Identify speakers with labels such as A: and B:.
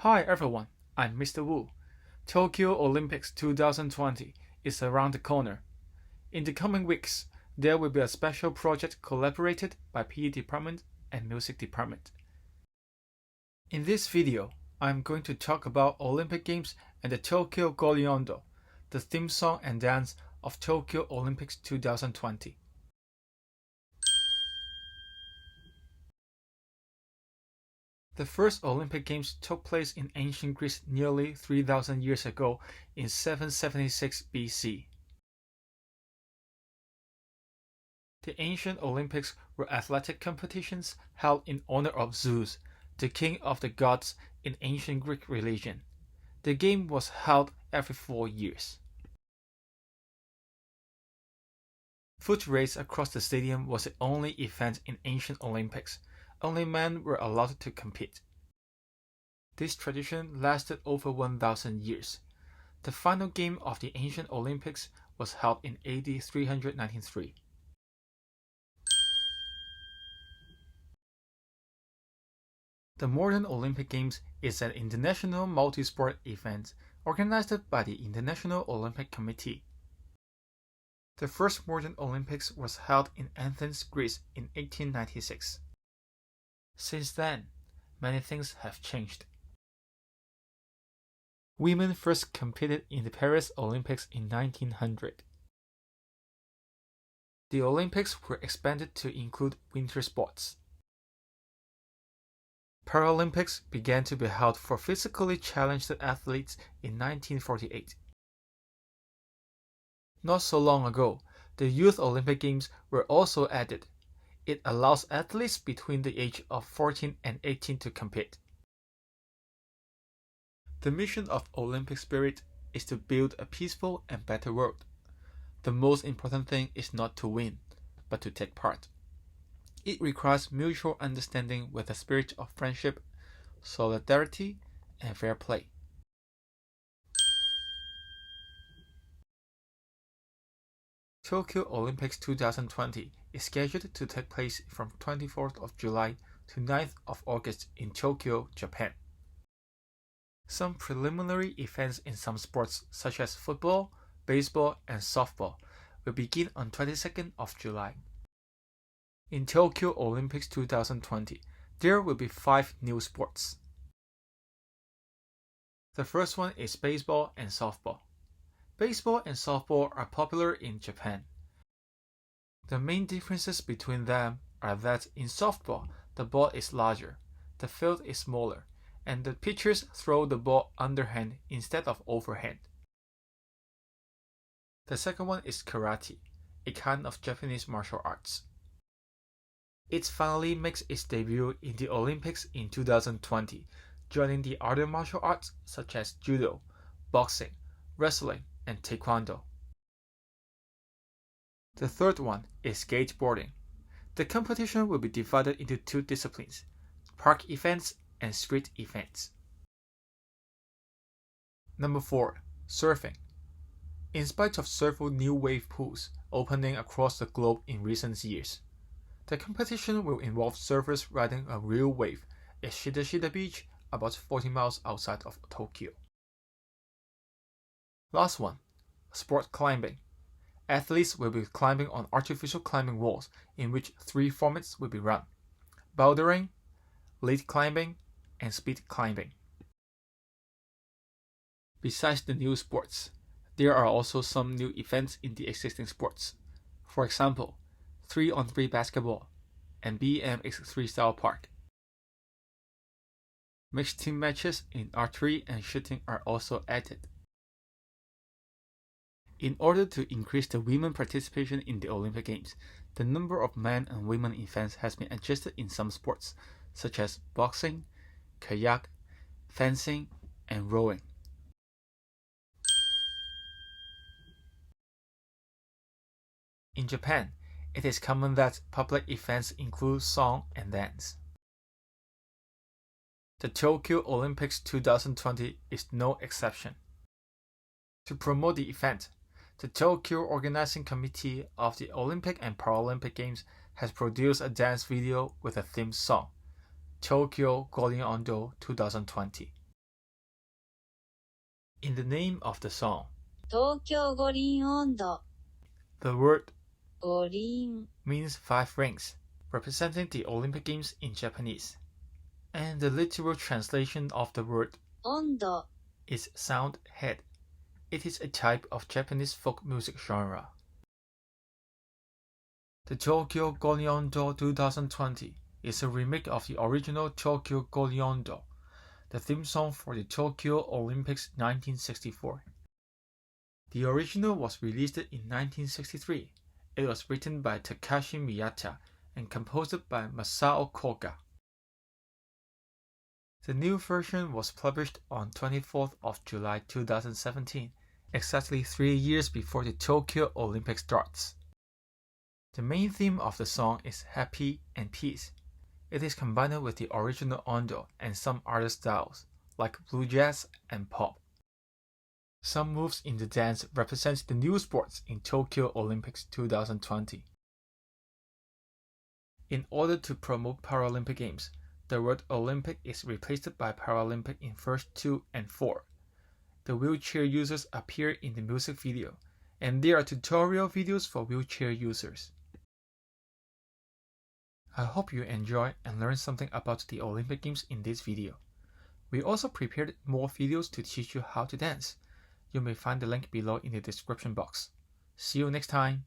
A: Hi everyone, I'm Mr. Wu. Tokyo Olympics 2020 is around the corner. In the coming weeks, there will be a special project collaborated by PE Department and Music Department. In this video, I'm going to talk about Olympic Games and the Tokyo Gorin Ondo, the theme song and dance of Tokyo Olympics 2020. The first Olympic Games took place in ancient Greece nearly 3,000 years ago in 776 BC. The ancient Olympics were athletic competitions held in honor of Zeus, the king of the gods in ancient Greek religion. The game was held every 4 years. Foot race across the stadium was the only event in ancient Olympics. Only men were allowed to compete. This tradition lasted over 1,000 years. The final game of the ancient Olympics was held in AD 393. The modern Olympic Games is an international multi-sport event organized by the International Olympic Committee. The first modern Olympics was held in Athens, Greece in 1896. Since then, many things have changed. Women first competed in the Paris Olympics in 1900. The Olympics were expanded to include winter sports. Paralympics began to be held for physically challenged athletes in 1948. Not so long ago, the Youth Olympic Games were also added. It allows athletes between the age of 14 and 18 to compete. The mission of Olympic spirit is to build a peaceful and better world. The most important thing is not to win, but to take part. It requires mutual understanding with a spirit of friendship, solidarity, and fair play. Tokyo Olympics 2020 is scheduled to take place from 24th of July to 9th of August in Tokyo, Japan. Some preliminary events in some sports such as football, baseball, and softball will begin on 22nd of July. In Tokyo Olympics 2020, there will be 5 new sports. The first one is baseball and softball. Baseball and softball are popular in Japan. The main differences between them are that in softball, the ball is larger, the field is smaller, and the pitchers throw the ball underhand instead of overhand. The second one is karate, a kind of Japanese martial arts. It finally makes its debut in the Olympics in 2020, joining the other martial arts such as judo, boxing, wrestling, and taekwondo. The third one is skateboarding. The competition will be divided into 2 disciplines, park events and street events. Number 4. Surfing. In spite of several new wave pools opening across the globe in recent years, the competition will involve surfers riding a real wave at Shida Beach about 40 miles outside of Tokyo. Last one, sport climbing. Athletes will be climbing on artificial climbing walls in which 3 formats will be run: bouldering, lead climbing, and speed climbing. Besides the new sports, there are also some new events in the existing sports. For example, 3-on-3 basketball and BMX freestyle park. Mixed team matches in archery and shooting are also added. In order to increase the women participation in the Olympic Games, the number of men and women events has been adjusted in some sports, such as boxing, kayak, fencing, and rowing. In Japan, it is common that public events include song and dance. The Tokyo Olympics 2020 is no exception. To promote the event, the Tokyo Organizing Committee of the Olympic and Paralympic Games has produced a dance video with a theme song, Tokyo Gorin Ondo 2020. In the name of the song,
B: 東京五輪温度
A: the word
B: 五輪
A: means 5 rings, representing the Olympic Games in Japanese. And the literal translation of the word
B: 温度
A: is sound head. It is a type of Japanese folk music genre. The Tokyo Gorin Ondo 2020 is a remake of the original Tokyo Gorin Ondo, the theme song for the Tokyo Olympics 1964. The original was released in 1963. It was written by Takashi Miyata and composed by Masao Koga. The new version was published on 24th of July 2017, exactly 3 years before the Tokyo Olympics starts. The main theme of the song is happy and peace. It is combined with the original Ondo and some other styles, like blue jazz and pop. Some moves in the dance represent the new sports in Tokyo Olympics 2020. In order to promote Paralympic Games, the word Olympic is replaced by Paralympic in verse 2 and 4. The wheelchair users appear in the music video, and there are tutorial videos for wheelchair users. I hope you enjoy and learn something about the Olympic Games in this video. We also prepared more videos to teach you how to dance. You may find the link below in the description box. See you next time!